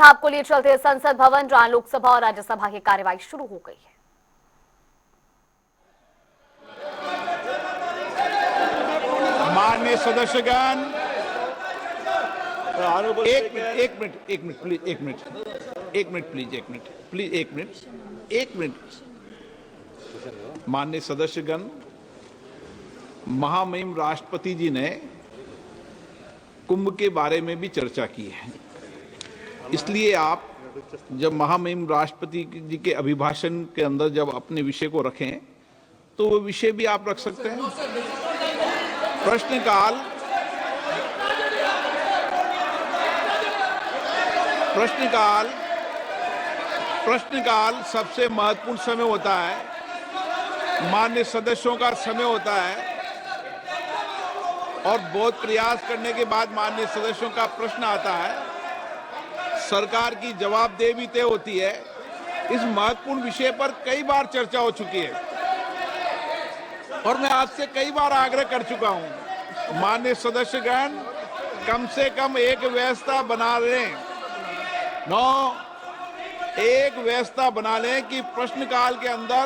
आपको लिए चलते संसद भवन, जहां लोकसभा और राज्यसभा की कार्यवाही शुरू हो गई है। माननीय सदस्यगण, एक मिनट प्लीज। माननीय सदस्यगण, महामहिम राष्ट्रपति जी ने कुंभ के बारे में भी चर्चा की है, इसलिए आप जब महामहिम राष्ट्रपति जी के अभिभाषण के अंदर जब अपने विषय को रखें तो वो विषय भी आप रख सकते हैं। प्रश्नकाल सबसे महत्वपूर्ण समय होता है, माननीय सदस्यों का समय होता है और बहुत प्रयास करने के बाद माननीय सदस्यों का प्रश्न आता है, सरकार की जवाबदेही भी तय होती है। इस महत्वपूर्ण विषय पर कई बार चर्चा हो चुकी है और मैं आपसे कई बार आग्रह कर चुका हूं, माननीय सदस्यगण कम से कम एक व्यवस्था बना लें, एक व्यवस्था बना लें कि प्रश्नकाल के अंदर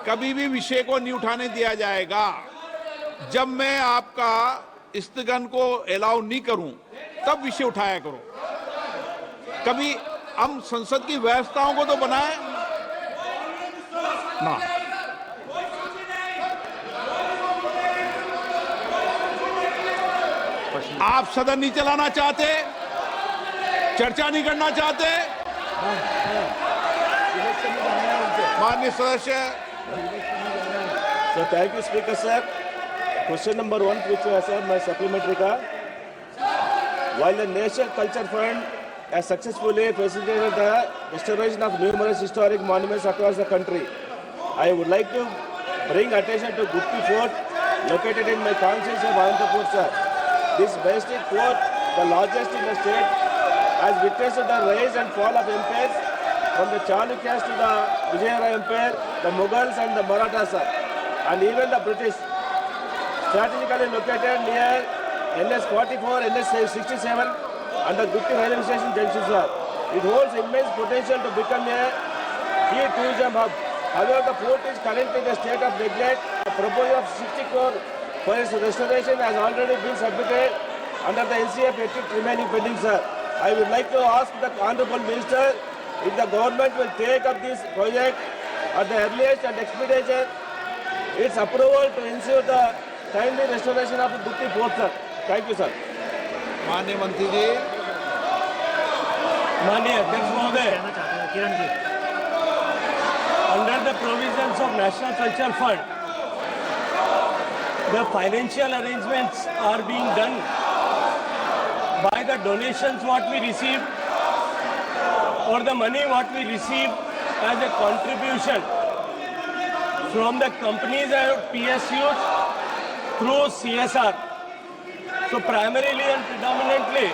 कभी भी विषय को नहीं उठाने दिया जाएगा। जब मैं आपका स्थगन को अलाउ नहीं करूं तब विषय उठाया करो। कभी हम संसद की व्यवस्थाओं को तो बनाएं ना। आप सदन नहीं चलाना चाहते, चर्चा नहीं करना चाहते, माननीय सदस्य। So thank you, Speaker sir. Question number 1 पूछ रहा है सर, मैं supplementary का। While the National Culture Fund has successfully facilitated the restoration of numerous historic monuments across the country, I would like to bring attention to Gutti Fort, located in my constituency of Anantapur, sir. This majestic fort, the largest in the state, has witnessed the rise and fall of empires from the Chalukyas to the Vijayanagar Empire, the Mughals and the Marathas, sir, and even the British. Strategically located near NS 44, NS 67 and the Gutti railway station junction, sir. It holds immense potential to become a key tourism hub. However, the fort is currently in the state of neglect. A proposal of 60 crore for its restoration has already been submitted under the NCF ethics remaining pending, sir. I would like to ask the Honorable Minister if the government will take up this project at the earliest and expedite its approval to ensure the timely restoration of the Gutti Fort, sir. Thank you, sir. माननीय मंत्री जी। माननीय अध्यक्ष महोदय, under the provisions of National Culture Fund, the financial arrangements are being done by the donations what we receive or the money what we receive as a contribution from the companies and PSUs through CSR. So primarily and predominantly,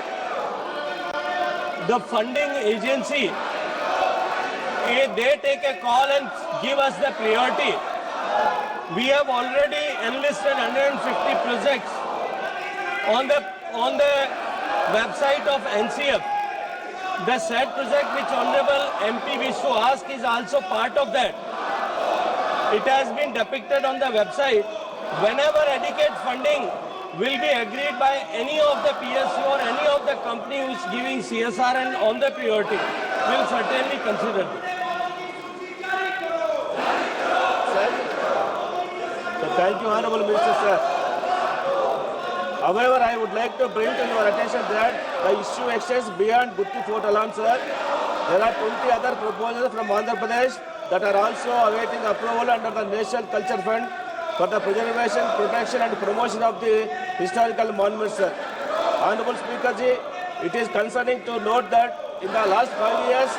the funding agency, they take a call and give us the priority. We have already enlisted 150 projects on the website of NCF. The said project which Honorable MP wished to ask is also part of that. It has been depicted on the website. Whenever adequate funding will be agreed by any of the PSU or any of the company who is giving CSR and on the priority, we will certainly consider this. So thank you, Honorable Minister, sir. However, I would like to bring to your attention that the issue extends beyond Gutti Fort alone, sir. There are 20 other proposals from Andhra Pradesh that are also awaiting approval under the National Culture Fund for the preservation, protection and promotion of the historical monuments, sir. Honorable Speaker ji, it is concerning to note that in the last 5 years,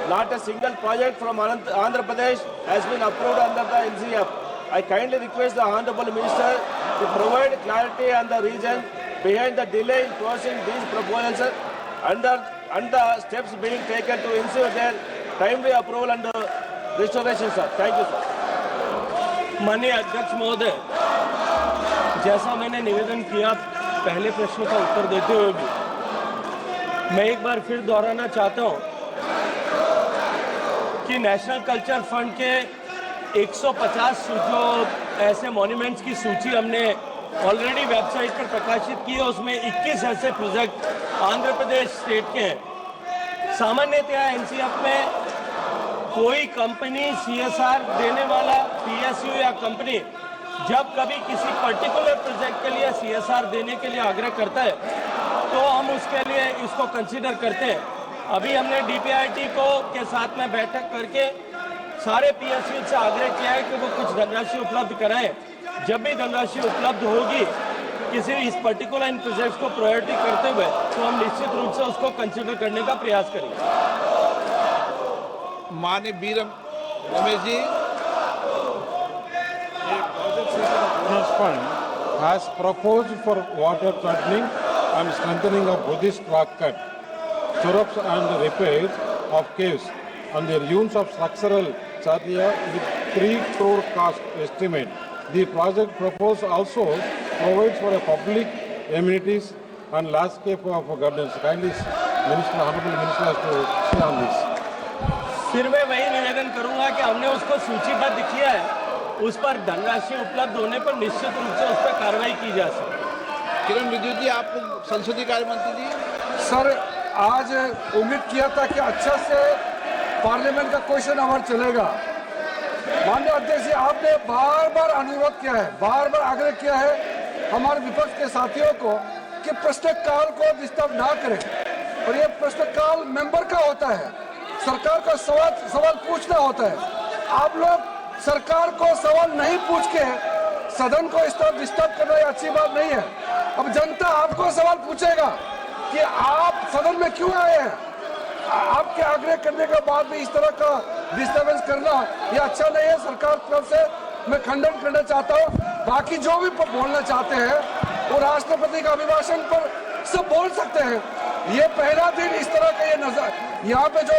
not a single project from Andhra Pradesh has been approved under the NCF. I kindly request the Honorable Minister to provide clarity on the reason behind the delay in closing these proposals, sir, and the steps being taken to ensure their timely approval and restoration, sir. Thank you, sir. माननीय अध्यक्ष महोदय, जैसा मैंने निवेदन किया पहले प्रश्न का उत्तर देते हुए भी, मैं एक बार फिर दोहराना चाहता हूं कि नेशनल कल्चर फंड के 150 जो ऐसे मॉन्यूमेंट्स की सूची हमने ऑलरेडी वेबसाइट पर प्रकाशित की है, उसमें 21 ऐसे प्रोजेक्ट आंध्र प्रदेश स्टेट के हैं। सामान्यतः एनसीएफ में कोई कंपनी सीएसआर देने वाला पीएसयू या कंपनी जब कभी किसी पर्टिकुलर प्रोजेक्ट के लिए सीएसआर देने के लिए आग्रह करता है तो हम उसके लिए इसको कंसीडर करते हैं। अभी हमने डीपीआईटी को के साथ में बैठक करके सारे पीएसयू से आग्रह किया है कि वो कुछ धनराशि उपलब्ध कराएं। जब भी धनराशि उपलब्ध होगी किसी इस पर्टिकुलर इन प्रोजेक्ट्स को प्रायोरिटी करते हुए तो हम निश्चित रूप से उसको कंसीडर करने का प्रयास करेंगे। माननीय B Ramesh ji, Trust Fund has proposed for water threatening and strengthening of Buddhist rock cut, stirrups and repairs of caves and the ruins of structural charia with 3 crore cost estimate. The project proposed also provides for a public amenities and landscape of gardens. Kindly, Minister, Honorable Minister, has to say on this. फिर मैं वही निवेदन करूंगा कि हमने उसको सूचीबद्ध किया है, उस पर धनराशि उपलब्ध होने पर निश्चित रूप से उस पर कार्रवाई की जा सकती है। किरण रिजिजू जी, आप संसदीय कार्य मंत्री जी। सर, आज उम्मीद किया था कि अच्छा से पार्लियामेंट का क्वेश्चन आवर चलेगा। माननीय अध्यक्ष जी, आपने बार बार अनुरोध किया है, बार बार आग्रह किया है हमारे विपक्ष के साथियों को कि प्रश्नकाल को डिस्टर्ब ना करें, और ये प्रश्नकाल मेंबर का होता है, सरकार का सवाल पूछना होता है। आप लोग सरकार को सवाल नहीं पूछ के सदन को इस तरह डिस्टर्ब करना अच्छी बात नहीं है। अब जनता आपको सवाल पूछेगा कि आप सदन में क्यों आए हैं। आपके आग्रह करने के बाद भी इस तरह का डिस्टर्बेंस करना ये अच्छा नहीं है। सरकार की तरफ से मैं खंडन करना चाहता हूँ। बाकी जो भी बोलना चाहते हैं वो राष्ट्रपति का अभिभाषण पर सब बोल सकते हैं। ये पहला दिन इस तरह का ये नजर यहाँ पे जो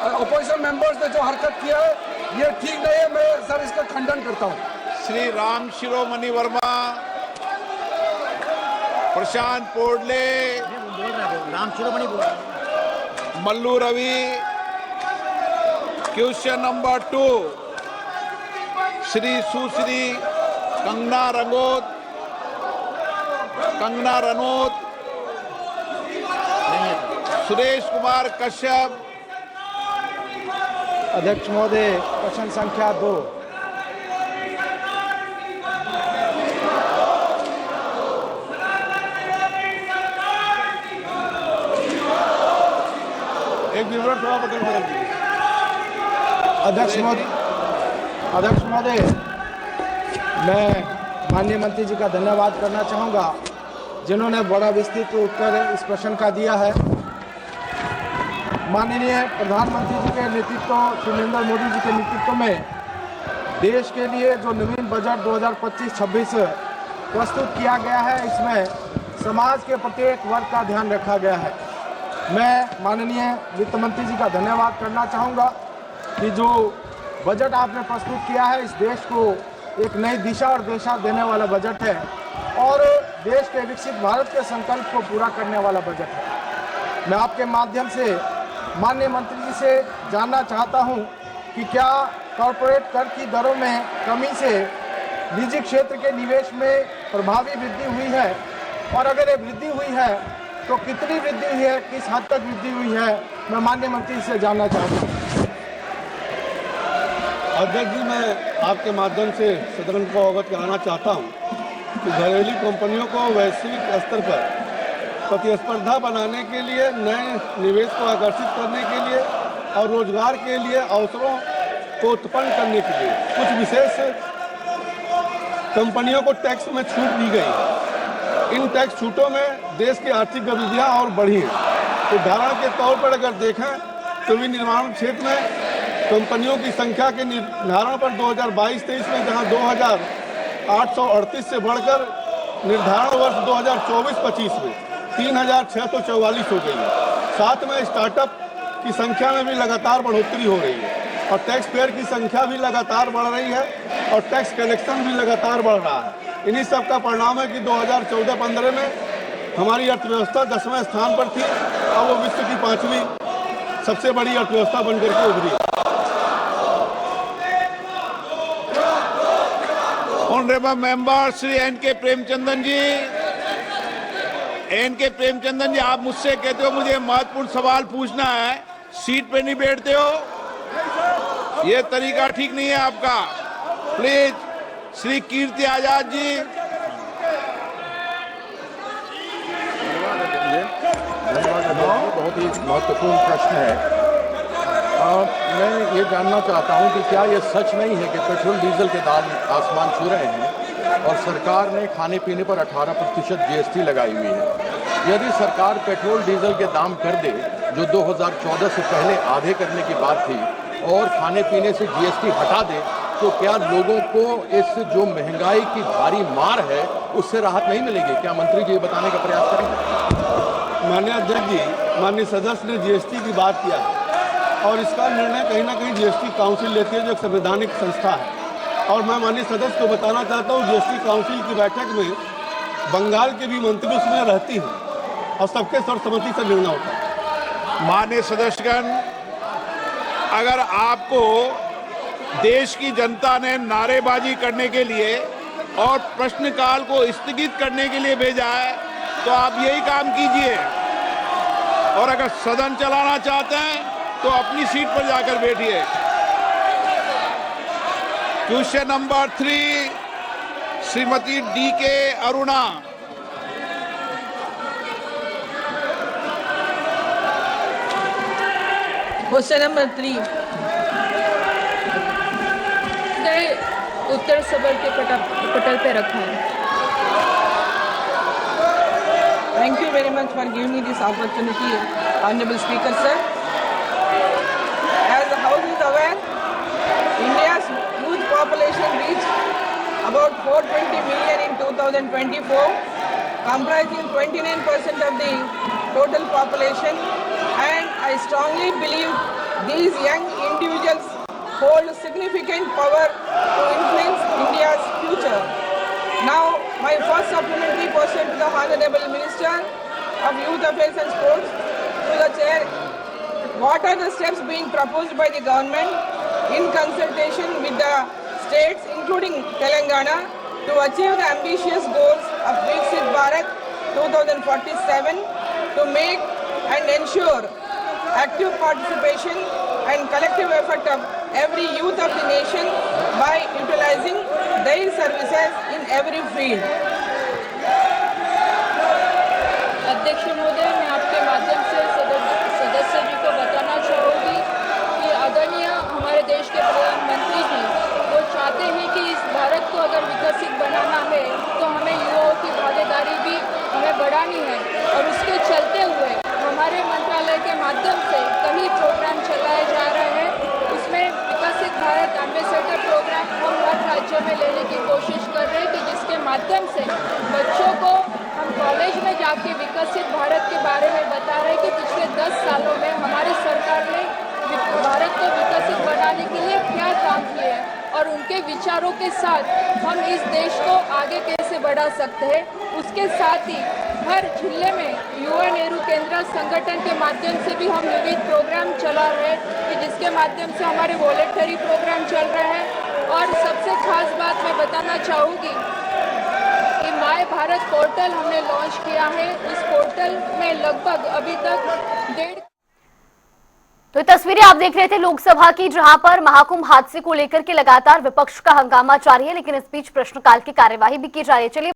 अपोजिशन मेंबर्स ने जो हरकत किया है ये ठीक नहीं है। मैं सर इसका खंडन करता हूँ। श्री राम शिरोमणि वर्मा, प्रशांत पोडले, राम शिरोमणि बोल रहे हैं। मल्लू रवि। क्वेश्चन नंबर 2, श्री सुश्री कंगना रनौत, सुरेश कुमार कश्यप। अध्यक्ष महोदय, प्रश्न संख्या 2। एक विवरण थोड़ा बदल दीजिए। अध्यक्ष महोदय, मैं माननीय मंत्री जी का धन्यवाद करना चाहूँगा जिन्होंने बड़ा विस्तृत उत्तर इस प्रश्न का दिया है। माननीय प्रधानमंत्री जी के नेतृत्व, श्री नरेंद्र मोदी जी के नेतृत्व में देश के लिए जो नवीन बजट 2025-26 प्रस्तुत किया गया है, इसमें समाज के प्रत्येक वर्ग का ध्यान रखा गया है। मैं माननीय वित्त मंत्री जी का धन्यवाद करना चाहूँगा कि जो बजट आपने प्रस्तुत किया है इस देश को एक नई दिशा और दिशा देने वाला बजट है और देश के विकसित भारत के संकल्प को पूरा करने वाला बजट है। मैं आपके माध्यम से माननीय मंत्री जी से जानना चाहता हूं कि क्या कॉरपोरेट कर की दरों में कमी से निजी क्षेत्र के निवेश में प्रभावी वृद्धि हुई है, और अगर ये वृद्धि हुई है तो कितनी वृद्धि हुई है, किस हद तक वृद्धि हुई है, मैं माननीय मंत्री जी से जानना चाहता हूँ। अध्यक्ष जी, मैं आपके माध्यम से सदन को अवगत कराना चाहता हूँ कि घरेलू कंपनियों को वैश्विक स्तर पर प्रतिस्पर्धा बनाने के लिए, नए निवेश को आकर्षित करने के लिए और रोजगार के लिए अवसरों को उत्पन्न करने के लिए कुछ विशेष कंपनियों को टैक्स में छूट दी गई है। इन टैक्स छूटों में देश की आर्थिक गतिविधियाँ और बढ़ी हैं। उदाहरण के तौर पर अगर देखें तो विनिर्माण क्षेत्र में कंपनियों की संख्या के निर्धारण पर 2022-23 में जहां 2,838 से बढ़कर निर्धारण वर्ष 2024-25 में 3,644 हो गई है। साथ में स्टार्टअप की संख्या में भी लगातार बढ़ोतरी हो रही है और टैक्स पेयर की संख्या भी लगातार बढ़ रही है और टैक्स कलेक्शन भी लगातार बढ़ रहा है। इन्हीं सब का परिणाम है कि 2014-15 में हमारी अर्थव्यवस्था 10वें स्थान पर थी और वो विश्व की 5वीं सबसे बड़ी अर्थव्यवस्था बनकर के उभरी। Honourable member Shri N K. Premachandran ji, N K. Premachandran ji, आप मुझसे कहते हो मुझे महत्वपूर्ण सवाल पूछना है, सीट पे नहीं बैठते हो, ये तरीका ठीक नहीं है आपका। प्लीज श्री कीर्ति आजाद जी। बहुत ही महत्वपूर्ण प्रश्न है। मैं ये जानना चाहता हूं कि क्या ये सच नहीं है कि पेट्रोल डीजल के दाम आसमान छू रहे हैं और सरकार ने खाने पीने पर 18% GST लगाई हुई है। यदि सरकार पेट्रोल डीजल के दाम कर दे, जो 2014 से पहले आधे करने की बात थी, और खाने पीने से GST हटा दे, तो क्या लोगों को इस जो महंगाई की भारी मार है उससे राहत नहीं मिलेगी? क्या मंत्री जी ये बताने का प्रयास करेंगे? माननीय अध्यक्ष जी, माननीय सदस्य ने GST की बात किया और इसका निर्णय कहीं ना कहीं GST काउंसिल लेती है, जो एक संवैधानिक संस्था है। और मैं माननीय सदस्य को बताना चाहता हूँ, GST काउंसिल की बैठक में बंगाल के भी मंत्री उसमें रहती हैं और सबके सर्वसम्मति से निर्णय होता है। माननीय सदस्यगण, अगर आपको देश की जनता ने नारेबाजी करने के लिए और प्रश्नकाल को स्थगित करने के लिए भेजा है, तो आप यही काम कीजिए। और अगर सदन चलाना चाहते हैं तो अपनी सीट पर जाकर बैठिए। Question number 3, Shrimati D.K. Aruna. Question number 3 उत्तर सबर के पटल पे रखा है। Thank you very much for giving me this opportunity, Honorable Speaker, sir. As the House is aware, India's youth population reached about 420 million in 2024, comprising 29% of the total population, and I strongly believe these young individuals hold significant power to influence India's future. Now, my first supplementary question to the Honorable Minister of Youth Affairs and Sports, to the Chair, what are the steps being proposed by the government in consultation with the states, including Telangana, to achieve the ambitious goals of Viksit Bharat 2047, to make and ensure active participation and collective effort of every youth of the nation by utilizing their services in every field. अध्यक्ष महोदय, मैं आपके माध्यम से सदस्य जी को बताना चाहूँगी कि आदरणीय हमारे देश के प्रधानमंत्री जी वो चाहते हैं कि इस भारत को अगर विकसित बनाना है तो हमें युवाओं की भागीदारी भी हमें बढ़ानी है। और उसके चलते हुए हमारे मंत्रालय के माध्यम से कई प्रोग्राम चलाए जा रहे हैं। उसमें विकसित भारत एम्बेसडर प्रोग्राम हम हर राज्यों में लेने की कोशिश कर रहे हैं कि जिसके माध्यम से बच्चों को हम कॉलेज में जाके विकसित भारत के बारे में बता रहे हैं कि पिछले 10 सालों में हमारी सरकार ने भारत को विकसित बनाने के लिए क्या काम किए हैं और उनके विचारों के साथ हम इस देश को आगे कैसे बढ़ा सकते हैं। उसके साथ ही हर जिले में युवा नेहरू केंद्र संगठन के माध्यम से भी हम विविध प्रोग्राम चला रहे हैं कि जिसके माध्यम से हमारे वॉलेंटरी प्रोग्राम चल रहे हैं। और सबसे खास बात मैं बताना चाहूँगी कि माय भारत पोर्टल हमने लॉन्च किया है। उस पोर्टल में लगभग अभी तक 1.5। तो ये तस्वीरें आप देख रहे थे लोकसभा की, जहां पर महाकुंभ हादसे को लेकर के लगातार विपक्ष का हंगामा जारी है, लेकिन इस बीच प्रश्नकाल की कार्यवाही भी की जा रही है। चलिए